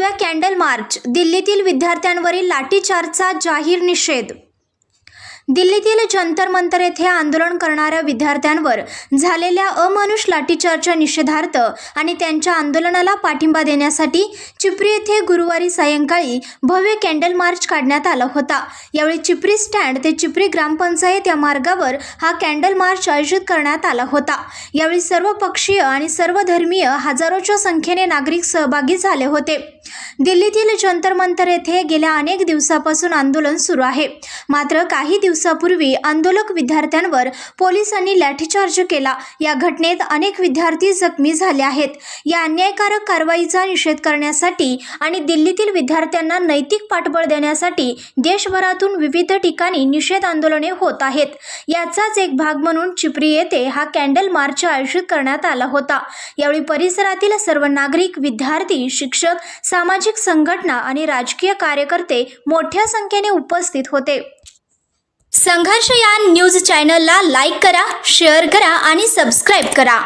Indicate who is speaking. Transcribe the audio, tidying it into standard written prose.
Speaker 1: भव्य कॅन्डल मार्च, दिल्लीतील विद्यार्थ्यांवरील लाठीचार्जचा जाहीर निषेध। दिल्लीतील जंतर मंतर येथे आंदोलन करणाऱ्या विद्यार्थ्यांवर झालेल्या अमानुष लाठीचार्जच्या निषेधार्थ आणि त्यांच्या आंदोलनाला पाठिंबा देण्यासाठी चिपरी येथे गुरुवारी सायंकाळी भव्य कॅन्डल मार्च काढण्यात आला होता। यावेळी चिपरी स्टँड ते चिपरी ग्रामपंचायत या मार्गावर हा कॅन्डल मार्च आयोजित करण्यात आला होता। यावेळी सर्व पक्षीय आणि सर्व धर्मीय हजारोच्या संख्येने नागरिक सहभागी झाले होते। दिल्लीतील जंतर मंतर येथे गेल्या अनेक दिवसापासून आंदोलन सुरू आहे। मात्र काही दिवसापूर्वी आंदोलक विद्यार्थ्यांवर पोलिसांनी लाठीचार्ज केला। या घटनेत अनेक विद्यार्थी जखमी झाले आहेत। या अन्यायकारक कारवाईचा निषेध करण्यासाठी आणि दिल्लीतील विद्यार्थ्यांना नैतिक पाठबळ देण्यासाठी देशभरातून विविध ठिकाणी निषेध आंदोलने होत आहेत। याचाच एक भाग म्हणून चिपरी येथे हा कॅन्डल मार्च आयोजित करण्यात आला होता। यावेळी परिसरातील सर्व नागरिक, विद्यार्थी, शिक्षक, सामाजिक संघटना आणि राजकीय कार्यकर्ते मोठ्या संख्येने उपस्थित होते। संघर्ष या न्यूज चॅनलला लाईक करा, शेअर करा आणि सबस्क्राईब करा।